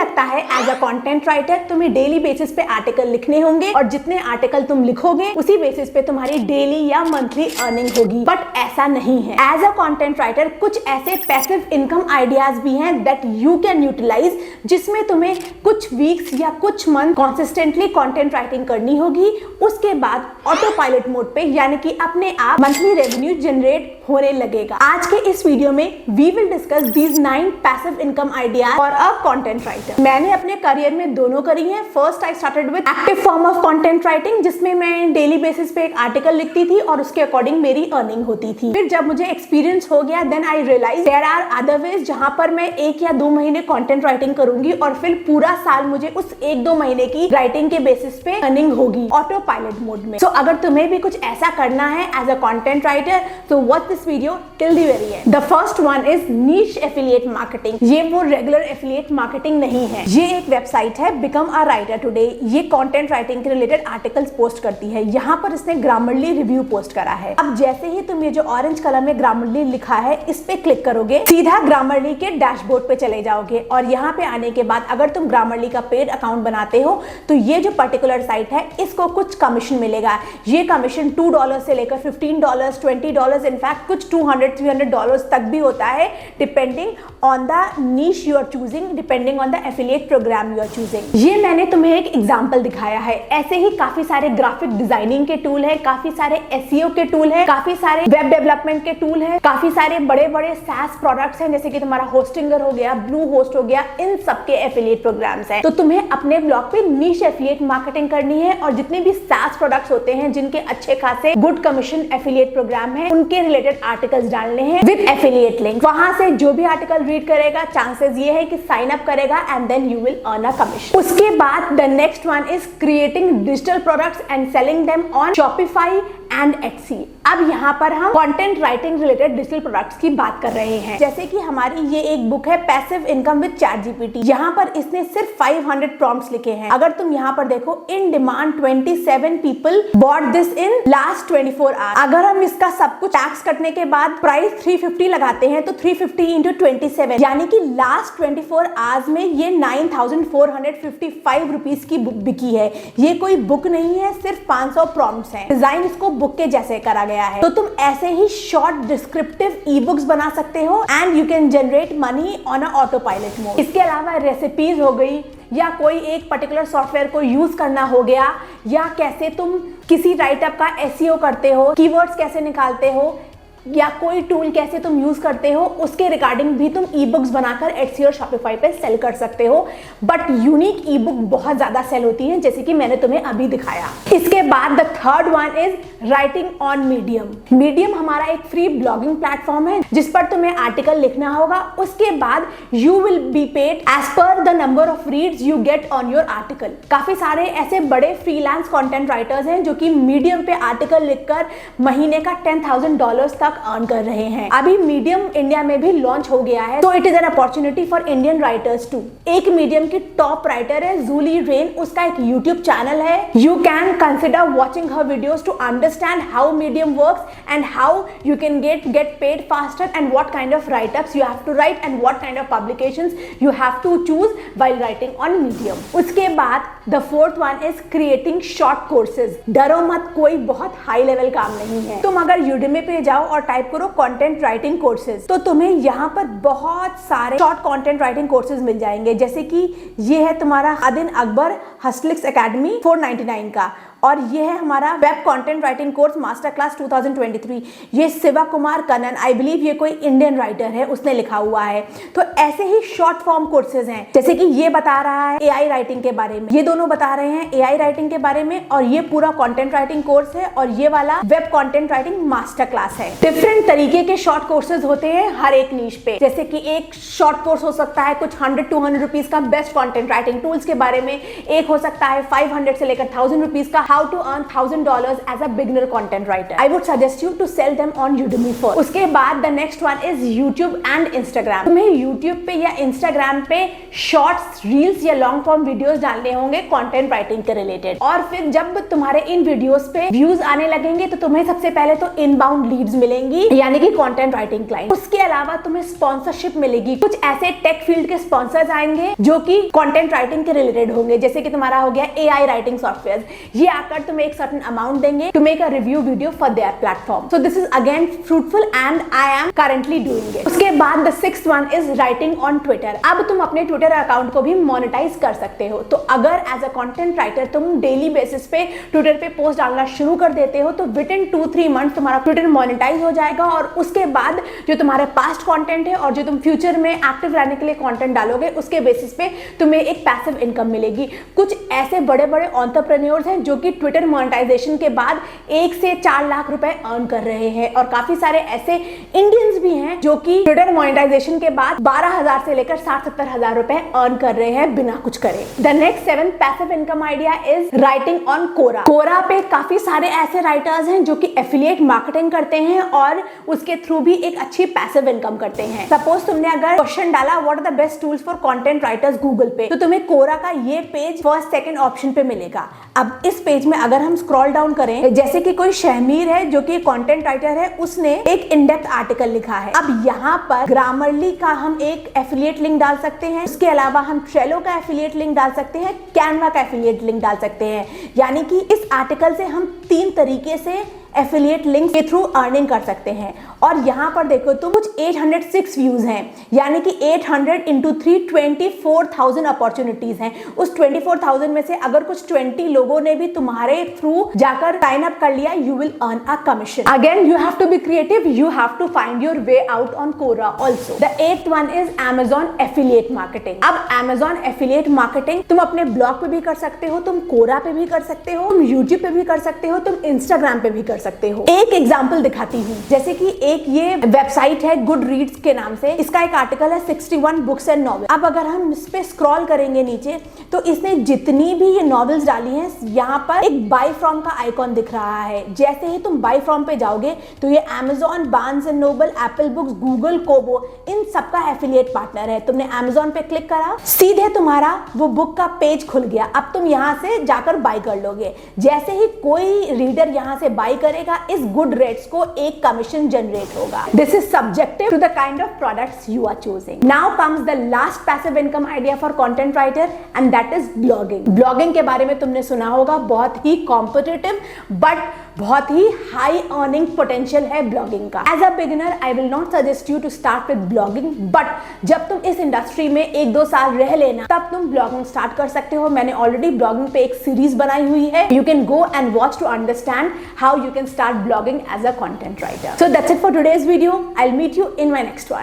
लगता है as a content writer तुम्हें डेली बेसिस पे आर्टिकल लिखने होंगे और जितने आर्टिकल तुम लिखोगे उसी बेसिस पे तुम्हारी डेली या मंथली अर्निंग होगी, बट ऐसा नहीं है। एज अ कंटेंट राइटर कुछ ऐसे पैसिव इनकम आइडियाज भी हैं दैट यू कैन यूटिलाइज, जिसमें तुम्हें कुछ वीक्स या कुछ मंथ कंसिस्टेंटली कंटेंट राइटिंग करनी होगी। उसके बाद ऑटो पायलट मोड पे यानी कि अपने आप मंथली रेवेन्यू जनरेट होने लगेगा। आज के इस वीडियो में we will discuss these 9 passive income ideas for a content writer. मैंने अपने करियर में दोनों करी है। First I started with active form of content writing, जिसमें मैं डेली बेसिस पे एक आर्टिकल लिखती थी और उसके अकॉर्डिंग मेरी अर्निंग होती थी। फिर जब मुझे एक्सपीरियंस हो गया then I realise there are other ways जहां पर मैं 1 या 2 महीने कंटेंट राइटिंग करूंगी और फिर पूरा साल मुझे उस 1-2 महीने की राइटिंग के बेसिस पे अर्निंग होगी ऑटो पायलट मोड में। सो अगर तुम्हें भी कुछ ऐसा करना है एज अ कंटेंट राइटर तो watch this video till the very and. The first one is niche affiliate marketing. ये वो रेगुलर एफिलिएट मार्केटिंग नहीं है। ये एक वेबसाइट है बिकम अ राइटर टुडे। ये कंटेंट राइटिंग के रिलेटेड आर्टिकल्स पोस्ट करती है। यहाँ पर इसने ग्रामरली रिव्यू पोस्ट करा है। अब जैसे ही तुम ये जो ऑरेंज कलर में ग्रामरली लिखा है इस पे क्लिक करोगे, सीधा ग्रामरली के डैशबोर्ड पे चले जाओगे और यहाँ पे आने के बाद अगर तुम ग्रामरली का पेड अकाउंट बनाते हो तो ये जो पर्टिकुलर साइट है इसको कुछ कमीशन मिलेगा। ये कमीशन $2 से लेकर $15, $20, इनफैक्ट कुछ $200-300 तक भी होता है, depending on the niche you are choosing, depending on the affiliate programme you are choosing. ये मैंने तुम्हें एक एग्जांपल दिखाया है। ऐसे ही काफी सारे ग्राफिक डिजाइनिंग के टूल है, काफी सारे एसईओ के टूल है, काफी सारे वेब डेवलपमेंट के टूल है, काफी सारे बड़े बड़े SaaS प्रोडक्ट्स हैं जैसे कि तुम्हारा होस्टिंगर हो गया, ब्लू होस्ट हो गया, इन सबके एफिलिएट प्रोग्राम्स हैं। तो तुम्हें अपने ब्लॉग पे नीश एफिलिएट मार्केटिंग करनी है और जितने भी SaaS प्रोडक्ट्स होते हैं जिनके अच्छे खासे गुड कमीशन एफिलिएट प्रोग्राम है उनके रिलेटेड आर्टिकल्स डालने हैं विद एफिलिएट लिंक। वहां से जो भी आर्टिकल रीड करेगा चांसेस ये है कि साइन अप करेगा and then you will earn a commission. उसके बाद the next one is creating digital products and selling them on Shopify and Etsy. अब यहाँ पर हम content writing related digital products की बात कर रहे हैं। जैसे कि हमारी ये एक बुक है पैसिव इनकम विद चैटजीपीटी। यहाँ पर इसने सिर्फ 500 प्रॉम्प्ट्स लिखे हैं। अगर तुम यहाँ पर देखो, in demand 27 people bought this in last 24 hours. अगर हम इसका सब कुछ टैक्स कटने के बाद प्राइस 350 लगाते हैं तो 350 इंटू 27 यानी कि लास्ट 24 आवर्स में ये 9,455 रुपीज की बुक बिकी है। ये कोई बुक नहीं है, सिर्फ 500 प्रॉम्प्ट्स हैं। डिजाइन इसको बुक के जैसे करा गया है। तो तुम ऐसे ही शॉर्ट डिस्क्रिप्टिव ई बुक्स बना सकते हो and you can generate money on a auto pilot mode. इसके अलावा रेसिपीज हो गई या कोई एक पर्टिकुलर सॉफ्टवेयर को यूज करना हो गया, या कैसे तुम किसी राइटअप का एसईओ करते हो, कीवर्ड्स कैसे निकालते हो, या कोई टूल कैसे तुम यूज करते हो, उसके रिगार्डिंग भी तुम ई बुक्स बनाकर एटसी और शॉपिफाई पे सेल कर सकते हो। बट यूनिक ई बुक बहुत ज्यादा सेल होती है जैसे कि मैंने तुम्हें अभी दिखाया। इसके बाद the third one is writing on medium. Medium हमारा एक फ्री ब्लॉगिंग प्लेटफॉर्म है जिस पर तुम्हें आर्टिकल लिखना होगा। उसके बाद you will be paid as per the number of reads you get on your article. काफी सारे ऐसे बड़े फ्रीलांस कंटेंट राइटर्स हैं जो कि मीडियम पे आर्टिकल लिखकर महीने का $10,000 तक अर्न कर रहे हैं। अभी मीडियम इंडिया में भी लॉन्च हो गया है, तो it is an opportunity for Indian writers too. एक मीडियम की टॉप राइटर है जूली रेन, उसका एक यूट्यूब चैनल है। You can consider watching her videos to understand how Medium works and how you can get paid faster and what kind of writeups you have to write and what kind of publications you have to choose while writing on Medium. उसके बाद the fourth one is creating short courses. डरो मत, कोई बहुत high level काम नहीं है। तुम अगर यूडेमी पे जाओ और टाइप करो कंटेंट राइटिंग कोर्सेज तो तुम्हें यहाँ पर बहुत सारे शॉर्ट कंटेंट राइटिंग कोर्सेज मिल जाएंगे। जैसे कि ये है तुम्हारा खादिन अकबर हस्टलिक्स एकेडमी 499 का, और ये है हमारा web content writing course master class 2023। ये शिवा कुमार कनन, आई बिलीव ये कोई इंडियन राइटर है, उसने लिखा हुआ है। तो ऐसे ही शॉर्ट फॉर्म कोर्सेज हैं जैसे कि ये बता रहा है एआई राइटिंग के बारे में, ये दोनों बता रहे हैं एआई राइटिंग के बारे में, और ये पूरा कंटेंट राइटिंग कोर्स है और ये वाला web content writing master class है। डिफरेंट तरीके के शॉर्ट कोर्सेज होते हैं हर एक नीश पे। जैसे कि एक शॉर्ट कोर्स हो सकता है कुछ 100-200 रुपीज का बेस्ट कंटेंट राइटिंग टूल्स के बारे में, एक हो सकता है 500 से लेकर 1000 रुपीज का how to earn $1000 as a beginner content writer. I would suggest you to sell them on Udemy first. उसके बाद the next one is YouTube and Instagram. तुम्हें YouTube पे या Instagram पे शॉर्ट्स, रील्स या लॉन्ग फॉर्म वीडियोस डालने होंगे content writing के रिलेटेड, और फिर जब तुम्हारे इन वीडियोस पे व्यूज आने लगेंगे तो तुम्हें सबसे पहले तो इनबाउंड लीड्स मिलेंगी, यानी कि कंटेंट राइटिंग क्लाइंट। उसके अलावा तुम्हें स्पॉन्सरशिप मिलेगी, कुछ ऐसे टेक फील्ड के स्पॉन्सर्स आएंगे जो कि कंटेंट राइटिंग के रिलेटेड होंगे, जैसे कि तुम्हारा हो गया AI राइटिंग सॉफ्टवेयर। ये आकर तुम्हें एक सर्टेन अमाउंट देंगे to make a review video for their platform. So this is again fruitful and I am currently doing it. उसके बाद the sixth one is writing on Twitter. अब तुम अपने ट्विटर अकाउंट को भी मोनेटाइज कर सकते हो। तो अगर एज अ कंटेंट राइटर तुम डेली बेसिस पे ट्विटर पे पोस्ट डालना शुरू कर देते हो तो विद इन 2-3 मंथ तुम्हारा ट्विटर मोनेटाइज हो जाएगा, और उसके बाद जो तुम्हारे पास्ट कंटेंट है और जो तुम फ्यूचर में एक्टिव रहने के लिए कंटेंट डालोगे उसके बेसिस पे तुम्हें एक पैसिव इनकम मिलेगी। कुछ ऐसे बड़े बड़े एंटरप्रेन्योर्स हैं जो कि ट्विटर मोनेटाइजेशन के बाद 1 से 4 लाख रुपए अर्न कर रहे हैं, और काफी सारे ऐसे इंडियंस भी हैं जो कि ट्विटर मोनेटाइजेशन के बाद 12,000 से लेकर 60-70 हजार रुपए अर्न कर रहे हैं बिना कुछ करे। The next 7th passive income idea is writing on Quora. Quora पे काफी सारे ऐसे राइटर्स हैं जो कि एफिलिएट मार्केटिंग करते हैं और उसके थ्रू भी एक अच्छी पैसिव इनकम करते हैं। सपोज तुमने अगर क्वेश्चन डाला what are the best tools for content writers Google पे, तो तुम्हें कोरा का ये पेज फर्स्ट सेकंड ऑप्शन पे मिलेगा। अब इस पेज में अगर हम स्क्रॉल डाउन करें, जैसे कि कोई शहमीर है जो कि कंटेंट राइटर है, उसने एक इन-डेप्थ आर्टिकल लिखा है। अब यहाँ पर ग्रामरली का हम एक एफिलिएट लिंक डाल सकते हैं, उसके अलावा हम ट्रेलो का एफिलिएट लिंक डाल सकते हैं, कैनवा का एफिलिएट लिंक डाल सकते हैं। यानी कि इस आर्टिकल से हम 3 तरीके से एफिलिएट लिंक के थ्रू अर्निंग कर सकते हैं। और यहाँ पर देखो तुम कुछ 806 व्यूज हैं, यानी कि 800 × 3 24,000 अपॉर्चुनिटीज हैं। उस 24,000 में से अगर कुछ 20 लोगों ने भी तुम्हारे थ्रू जाकर साइन अप कर लिया, you will earn a commission. Again you have to be creative, you have to find your way out on Quora also. The 8th one is Amazon affiliate marketing. अब Amazon affiliate marketing तुम अपने blog पे भी कर सकते हो, तुम कोरा पे भी कर सकते हो, तुम यूट्यूब पे भी कर सकते हो, तुम इंस्टाग्राम पे भी कर सकते हो। एक एग्जांपल दिखाती हूँ, जैसे कि एक ये वेबसाइट है गुड रीड्स के नाम से, इसका एक आर्टिकल है 61 बुक्स एंड नॉवेल। अब अगर हम इस पे स्क्रॉल करेंगे नीचे तो इसने जितनी भी ये नॉवेल्स डाली हैं, यहाँ पर एक बाय फ्रॉम का आइकॉन दिख रहा है। जैसे ही तुम बाय फ्रॉम पे जाओगे तो ये Amazon, Barnes and Noble, Apple Books, Google, Kobo, इन सबका एफिलिएट पार्टनर है। तुमने Amazon पे क्लिक करा, सीधे तुम्हारा वो बुक का पेज खुल गया। अब तुम यहाँ से जाकर बाय कर लोगे। जैसे ही कोई रीडर यहाँ से बाय करेगा, इस गुड रेट्स को एक कमीशन जनरेट होगा। This is subjective to the kind of products you are choosing. Now comes the last passive income idea for content writer and that is blogging. Blogging के बारे में तुमने सुना होगा, बहुत ही कॉम्पिटिटिव बट बहुत ही हाई अर्निंग पोटेंशियल है ब्लॉगिंग का। As a beginner I will not suggest you to start with blogging, but जब तुम इस इंडस्ट्री में 1-2 साल रह लेना तब तुम ब्लॉगिंग स्टार्ट कर सकते हो। मैंने ऑलरेडी ब्लॉगिंग पे एक सीरीज बनाई हुई है, you can go and watch to understand how you can start blogging as a content writer. So that's it for today's video. I'll meet you in my next one.